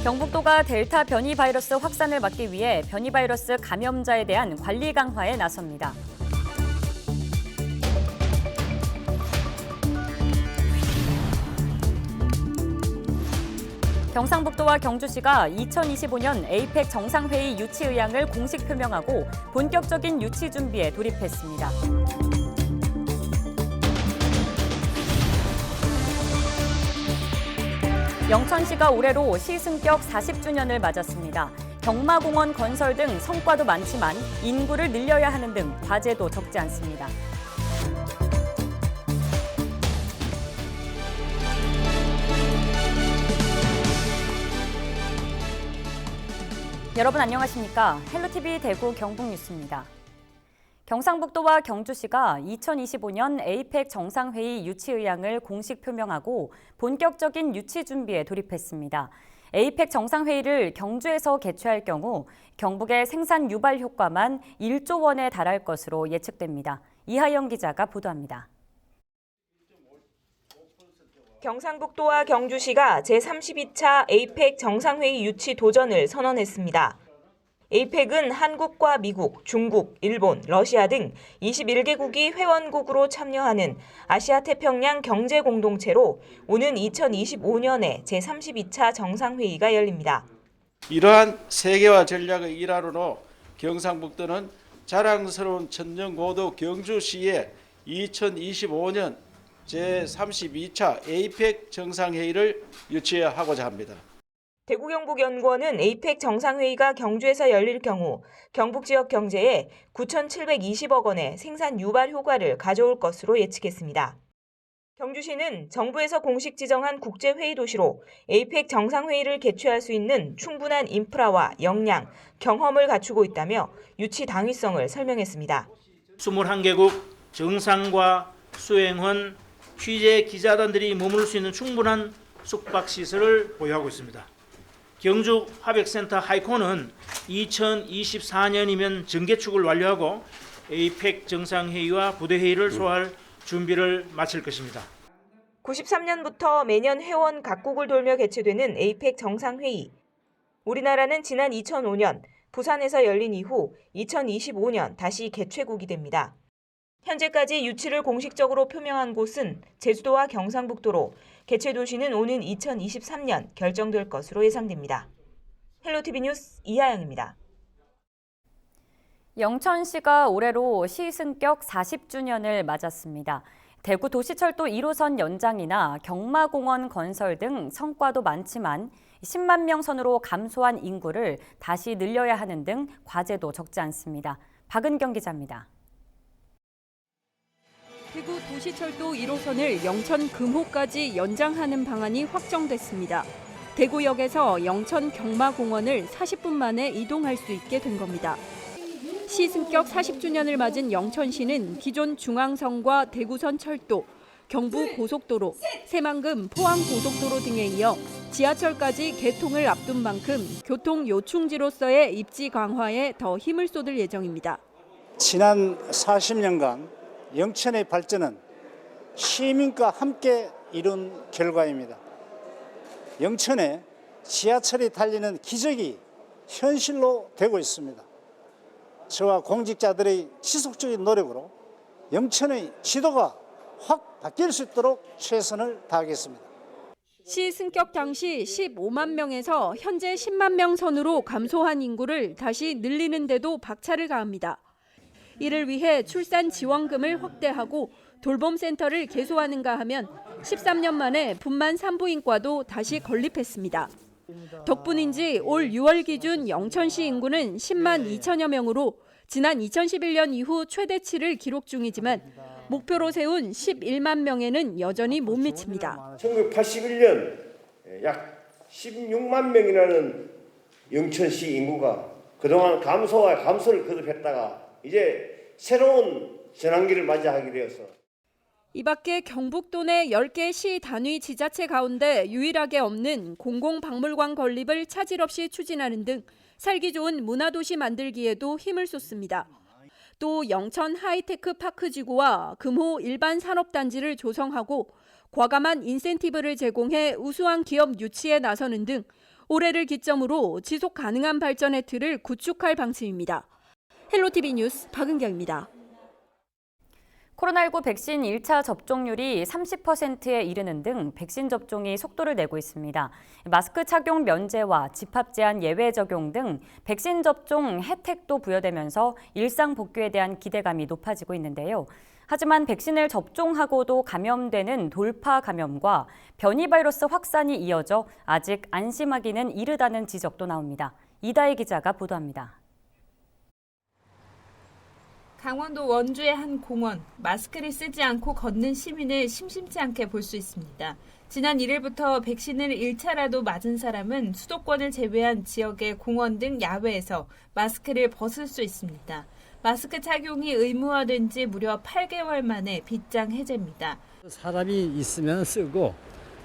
경북도가 델타 변이 바이러스 확산을 막기 위해 변이 바이러스 감염자에 대한 관리 강화에 나섭니다. 경상북도와 경주시가 2025년 에이펙 정상회의 유치 의향을 공식 표명하고 본격적인 유치 준비에 돌입했습니다. 영천시가 올해로 시승격 40주년을 맞았습니다. 경마공원 건설 등 성과도 많지만 인구를 늘려야 하는 등 과제도 적지 않습니다. 여러분 안녕하십니까? 헬로티비 대구 경북뉴스입니다. 경상북도와 경주시가 2025년 에이펙 정상회의 유치 의향을 공식 표명하고 본격적인 유치 준비에 돌입했습니다. 에이펙 정상회의를 경주에서 개최할 경우 경북의 생산 유발 효과만 1조 원에 달할 것으로 예측됩니다. 이하영 기자가 보도합니다. 경상북도와 경주시가 제32차 에이펙 정상회의 유치 도전을 선언했습니다. 에이펙은 한국과 미국, 중국, 일본, 러시아 등 21개국이 회원국으로 참여하는 아시아태평양 경제공동체로 오는 2025년에 제32차 정상회의가 열립니다. 이러한 세계화 전략의 일환으로 경상북도는 자랑스러운 천년고도 경주시에 2025년 제32차 에이펙 정상회의를 유치하고자 합니다. 대구경북연구원은 에이펙 정상회의가 경주에서 열릴 경우 경북 지역 경제에 9,720억 원의 생산 유발 효과를 가져올 것으로 예측했습니다. 경주시는 정부에서 공식 지정한 국제회의 도시로 에이펙 정상회의를 개최할 수 있는 충분한 인프라와 역량, 경험을 갖추고 있다며 유치 당위성을 설명했습니다. 21개국 정상과 수행원, 취재 기자단들이 머물 수 있는 충분한 숙박시설을 보유하고 있습니다. 경주 화백센터 하이콘은 2024년이면 정개축을 완료하고 에이펙 정상회의와 부대회의를 소화할 준비를 마칠 것입니다. 93년부터 매년 회원 각국을 돌며 개최되는 에이펙 정상회의. 우리나라는 지난 2005년 부산에서 열린 이후 2025년 다시 개최국이 됩니다. 현재까지 유치를 공식적으로 표명한 곳은 제주도와 경상북도로 개최 도시는 오는 2023년 결정될 것으로 예상됩니다. 헬로티비 뉴스 이하영입니다. 영천시가 올해로 시승격 40주년을 맞았습니다. 대구 도시철도 1호선 연장이나 경마공원 건설 등 성과도 많지만 10만 명 선으로 감소한 인구를 다시 늘려야 하는 등 과제도 적지 않습니다. 박은경 기자입니다. 대구 도시철도 1호선을 영천 금호까지 연장하는 방안이 확정됐습니다. 대구역에서 영천 경마공원을 40분 만에 이동할 수 있게 된 겁니다. 시승격 40주년을 맞은 영천시는 기존 중앙선과 대구선 철도, 경부 고속도로, 새만금 포항고속도로 등에 이어 지하철까지 개통을 앞둔 만큼 교통 요충지로서의 입지 강화에 더 힘을 쏟을 예정입니다. 지난 40년간 영천의 발전은 시민과 함께 이룬 결과입니다. 영천에 지하철이 달리는 기적이 현실로 되고 있습니다. 저와 공직자들의 지속적인 노력으로 영천의 지도가 확 바뀔 수 있도록 최선을 다하겠습니다. 시승격 당시 15만 명에서 현재 10만 명 선으로 감소한 인구를 다시 늘리는 데도 박차를 가합니다. 이를 위해 출산 지원금을 확대하고 돌봄센터를 개소하는가 하면 13년 만에 분만 산부인과도 다시 건립했습니다. 덕분인지 올 6월 기준 영천시 인구는 10만 2천여 명으로 지난 2011년 이후 최대치를 기록 중이지만 목표로 세운 11만 명에는 여전히 못 미칩니다. 1981년 약 16만 명이라는 영천시 인구가 그동안 감소를 거듭했다가 이제 새로운 전환기를 맞이하게 되어서 이 밖에 경북도 내 10개 시 단위 지자체 가운데 유일하게 없는 공공박물관 건립을 차질 없이 추진하는 등 살기 좋은 문화도시 만들기에도 힘을 쏟습니다. 또 영천 하이테크 파크 지구와 금호 일반 산업단지를 조성하고 과감한 인센티브를 제공해 우수한 기업 유치에 나서는 등 올해를 기점으로 지속 가능한 발전의 틀을 구축할 방침입니다. 헬로티비 뉴스 박은경입니다. 코로나19 백신 1차 접종률이 30%에 이르는 등 백신 접종이 속도를 내고 있습니다. 마스크 착용 면제와 집합 제한 예외 적용 등 백신 접종 혜택도 부여되면서 일상 복귀에 대한 기대감이 높아지고 있는데요. 하지만 백신을 접종하고도 감염되는 돌파 감염과 변이 바이러스 확산이 이어져 아직 안심하기는 이르다는 지적도 나옵니다. 이다혜 기자가 보도합니다. 강원도 원주의 한 공원, 마스크를 쓰지 않고 걷는 시민을 심심치 않게 볼 수 있습니다. 지난 1일부터 백신을 1차라도 맞은 사람은 수도권을 제외한 지역의 공원 등 야외에서 마스크를 벗을 수 있습니다. 마스크 착용이 의무화된 지 무려 8개월 만에 빗장 해제입니다. 사람이 있으면 쓰고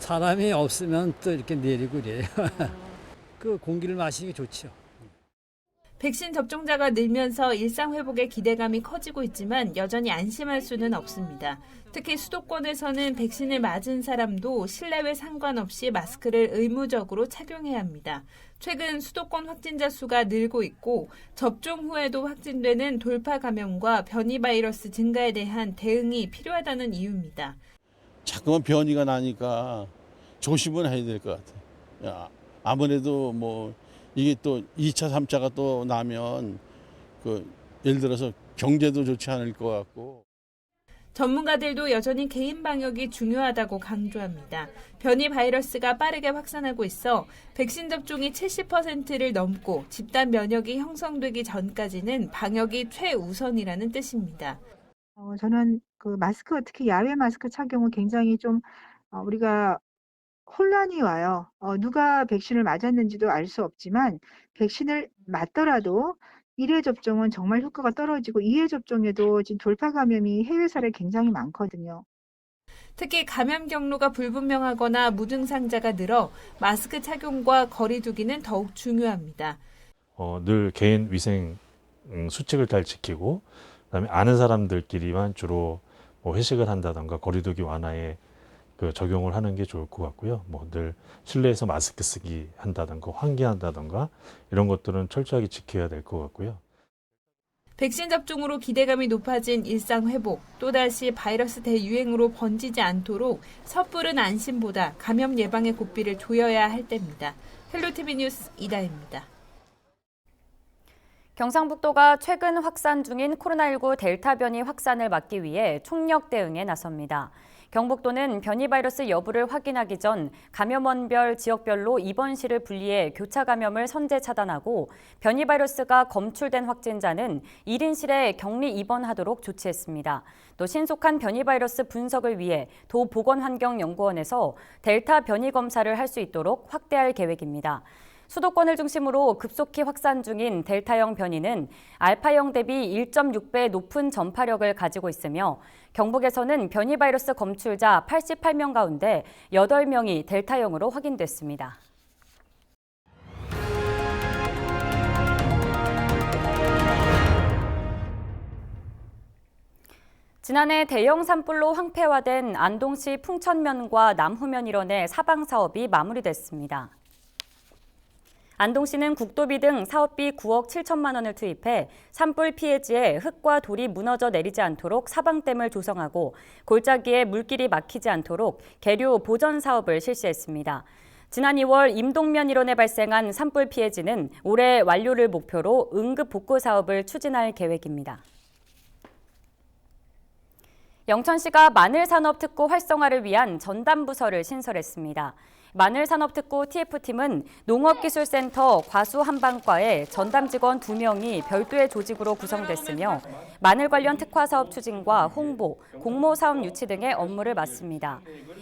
사람이 없으면 또 이렇게 내리고 그래요. 그 공기를 마시는 게 좋죠. 백신 접종자가 늘면서 일상 회복의 기대감이 커지고 있지만 여전히 안심할 수는 없습니다. 특히 수도권에서는 백신을 맞은 사람도 실내외 상관없이 마스크를 의무적으로 착용해야 합니다. 최근 수도권 확진자 수가 늘고 있고 접종 후에도 확진되는 돌파 감염과 변이 바이러스 증가에 대한 대응이 필요하다는 이유입니다. 자꾸만 변이가 나니까 조심은 해야 될 것 같아요. 아무래도 뭐 이게 또 2차, 3차가 또 나면 예를 들어서 경제도 좋지 않을 것 같고. 전문가들도 여전히 개인 방역이 중요하다고 강조합니다. 변이 바이러스가 빠르게 확산하고 있어 백신 접종이 70%를 넘고 집단 면역이 형성되기 전까지는 방역이 최우선이라는 뜻입니다. 저는 그 마스크, 특히 야외 마스크 착용은 굉장히 좀 우리가 혼란이 와요. 누가 백신을 맞았는지도 알 수 없지만 백신을 맞더라도 1회 접종은 정말 효과가 떨어지고 2회 접종에도 지금 돌파 감염이 해외 사례 굉장히 많거든요. 특히 감염 경로가 불분명하거나 무증상자가 늘어 마스크 착용과 거리 두기는 더욱 중요합니다. 늘 개인 위생 수칙을 잘 지키고 그다음에 아는 사람들끼리만 주로 회식을 한다던가 거리 두기 완화에 적용을 하는 게 좋을 것 같고요. 늘 실내에서 마스크 쓰기 한다던가 환기한다던가 이런 것들은 철저하게 지켜야 될 것 같고요. 백신 접종으로 기대감이 높아진 일상 회복, 또다시 바이러스 대유행으로 번지지 않도록 섣부른 안심보다 감염 예방의 고삐를 조여야 할 때입니다. 헬로티비 뉴스 이다혜입니다. 경상북도가 최근 확산 중인 코로나19 델타 변이 확산을 막기 위해 총력 대응에 나섭니다. 경북도는 변이 바이러스 여부를 확인하기 전 감염원별 지역별로 입원실을 분리해 교차 감염을 선제 차단하고 변이 바이러스가 검출된 확진자는 1인실에 격리 입원하도록 조치했습니다. 또 신속한 변이 바이러스 분석을 위해 도보건환경연구원에서 델타 변이 검사를 할 수 있도록 확대할 계획입니다. 수도권을 중심으로 급속히 확산 중인 델타형 변이는 알파형 대비 1.6배 높은 전파력을 가지고 있으며 경북에서는 변이 바이러스 검출자 88명 가운데 8명이 델타형으로 확인됐습니다. 지난해 대형 산불로 황폐화된 안동시 풍천면과 남후면 일원의 사방 사업이 마무리됐습니다. 안동시는 국도비 등 사업비 9억 7천만 원을 투입해 산불 피해지에 흙과 돌이 무너져 내리지 않도록 사방댐을 조성하고 골짜기에 물길이 막히지 않도록 계류 보전 사업을 실시했습니다. 지난 2월 임동면 일원에 발생한 산불 피해지는 올해 완료를 목표로 응급 복구 사업을 추진할 계획입니다. 영천시가 마늘산업특구 활성화를 위한 전담부서를 신설했습니다. 마늘산업특구 TF팀은 농업기술센터 과수한방과에 전담 직원 2명이 별도의 조직으로 구성됐으며 마늘 관련 특화사업 추진과 홍보, 공모사업 유치 등의 업무를 맡습니다.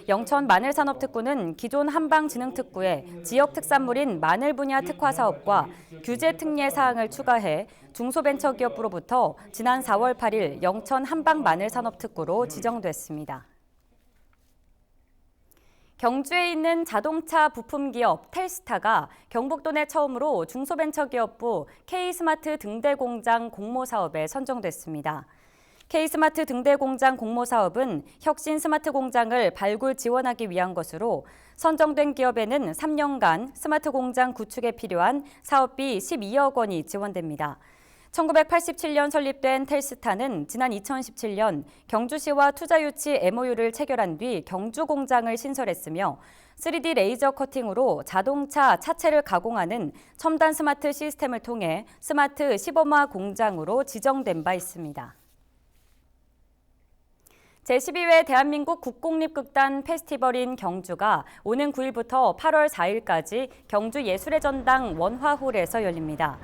영천 마늘산업특구는 기존 한방진흥특구에 지역특산물인 마늘 분야 특화사업과 규제특례 사항을 추가해 중소벤처기업부로부터 지난 4월 8일 영천 한방마늘산업특구로 지정됐습니다. 경주에 있는 자동차 부품 기업 텔스타가 경북도 내 처음으로 중소벤처기업부 K스마트 등대공장 공모사업에 선정됐습니다. K스마트 등대공장 공모사업은 혁신 스마트 공장을 발굴 지원하기 위한 것으로 선정된 기업에는 3년간 스마트 공장 구축에 필요한 사업비 12억 원이 지원됩니다. 1987년 설립된 텔스타는 지난 2017년 경주시와 투자유치 MOU를 체결한 뒤 경주 공장을 신설했으며 3D 레이저 커팅으로 자동차 차체를 가공하는 첨단 스마트 시스템을 통해 스마트 시범화 공장으로 지정된 바 있습니다. 제12회 대한민국 국공립극단 페스티벌인 경주가 오는 9일부터 8월 4일까지 경주 예술의 전당 원화홀에서 열립니다.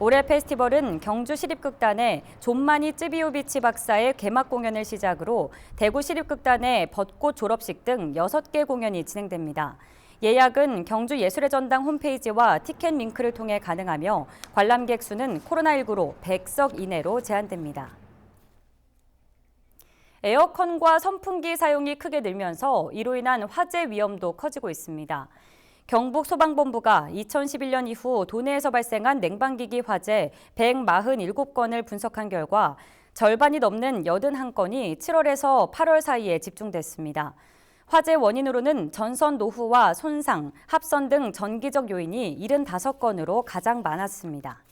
올해 페스티벌은 경주시립극단의 존마니 쯔비오비치 박사의 개막 공연을 시작으로 대구시립극단의 벚꽃 졸업식 등 6개 공연이 진행됩니다. 예약은 경주 예술의 전당 홈페이지와 티켓 링크를 통해 가능하며 관람객 수는 코로나19로 100석 이내로 제한됩니다. 에어컨과 선풍기 사용이 크게 늘면서 이로 인한 화재 위험도 커지고 있습니다. 경북소방본부가 2011년 이후 도내에서 발생한 냉방기기 화재 147건을 분석한 결과 절반이 넘는 81건이 7월에서 8월 사이에 집중됐습니다. 화재 원인으로는 전선 노후와 손상, 합선 등 전기적 요인이 75건으로 가장 많았습니다.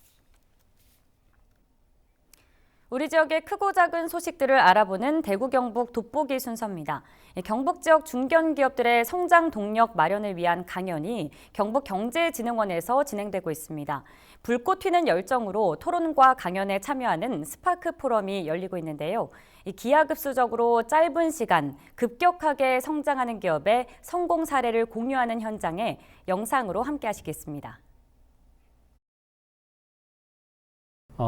우리 지역의 크고 작은 소식들을 알아보는 대구 경북 돋보기 순서입니다. 경북 지역 중견 기업들의 성장 동력 마련을 위한 강연이 경북경제진흥원에서 진행되고 있습니다. 불꽃 튀는 열정으로 토론과 강연에 참여하는 스파크 포럼이 열리고 있는데요. 기하급수적으로 짧은 시간 급격하게 성장하는 기업의 성공 사례를 공유하는 현장에 영상으로 함께 하시겠습니다.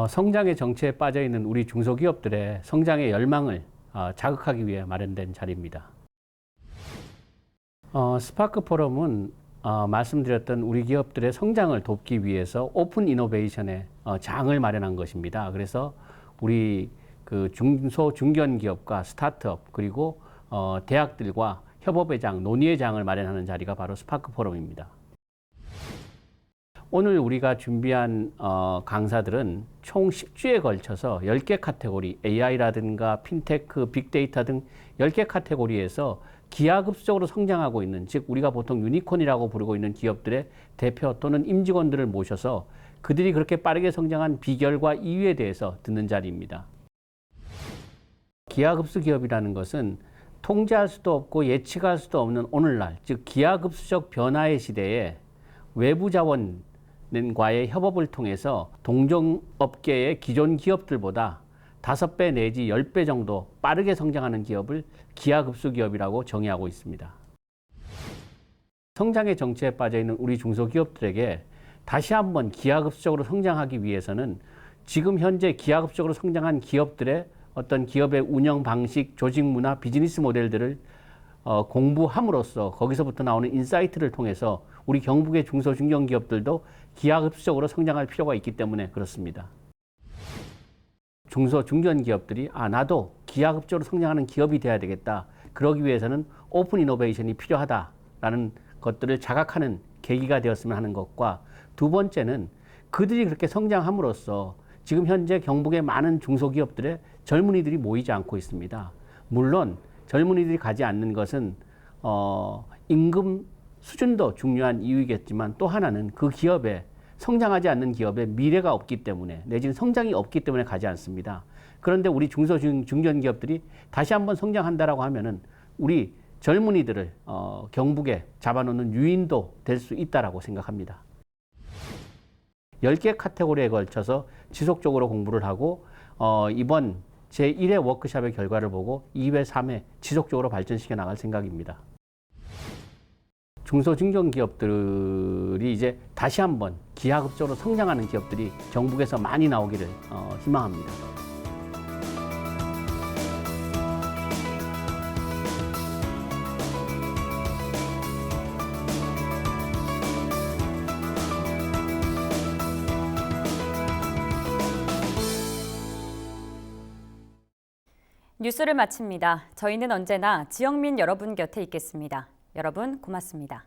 성장의 정체에 빠져있는 우리 중소기업들의 성장의 열망을 자극하기 위해 마련된 자리입니다. 스파크 포럼은 말씀드렸던 우리 기업들의 성장을 돕기 위해서 오픈 이노베이션의 장을 마련한 것입니다. 그래서 우리 그 중소 중견 기업과 스타트업 그리고 대학들과 협업의 장, 논의의 장을 마련하는 자리가 바로 스파크 포럼입니다. 오늘 우리가 준비한 강사들은 총 10주에 걸쳐서 10개 카테고리, AI라든가 핀테크, 빅데이터 등 10개 카테고리에서 기하급수적으로 성장하고 있는, 즉 우리가 보통 유니콘이라고 부르고 있는 기업들의 대표 또는 임직원들을 모셔서 그들이 그렇게 빠르게 성장한 비결과 이유에 대해서 듣는 자리입니다. 기하급수 기업이라는 것은 통제할 수도 없고 예측할 수도 없는 오늘날, 즉 기하급수적 변화의 시대에 외부 자원과의 협업을 통해서 동종업계의 기존 기업들보다 5배 내지 10배 정도 빠르게 성장하는 기업을 기하급수 기업이라고 정의하고 있습니다. 성장의 정체에 빠져있는 우리 중소기업들에게 다시 한번 기하급수적으로 성장하기 위해서는 지금 현재 기하급수적으로 성장한 기업들의 어떤 기업의 운영 방식, 조직 문화, 비즈니스 모델들을 공부함으로써 거기서부터 나오는 인사이트를 통해서 우리 경북의 중소 중견 기업들도 기하급수적으로 성장할 필요가 있기 때문에 그렇습니다. 중소 중견 기업들이 나도 기하급수적으로 성장하는 기업이 돼야 되겠다. 그러기 위해서는 오픈 이노베이션이 필요하다라는 것들을 자각하는 계기가 되었으면 하는 것과, 두 번째는 그들이 그렇게 성장함으로써 지금 현재 경북의 많은 중소기업들의 젊은이들이 모이지 않고 있습니다. 물론 젊은이들이 가지 않는 것은 임금 수준도 중요한 이유이겠지만, 또 하나는 그 기업에 성장하지 않는 기업에 미래가 없기 때문에, 내지는 성장이 없기 때문에 가지 않습니다. 그런데 우리 중소 중견 기업들이 다시 한번 성장한다라고 하면은 우리 젊은이들을 경북에 잡아놓는 유인도 될 수 있다라고 생각합니다. 10개 카테고리에 걸쳐서 지속적으로 공부를 하고 이번 제1회 워크숍의 결과를 보고 2회, 3회 지속적으로 발전시켜 나갈 생각입니다. 중소중견 기업들이 이제 다시 한번 기하급수적으로 성장하는 기업들이 경북에서 많이 나오기를 희망합니다. 뉴스를 마칩니다. 저희는 언제나 지역민 여러분 곁에 있겠습니다. 여러분 고맙습니다.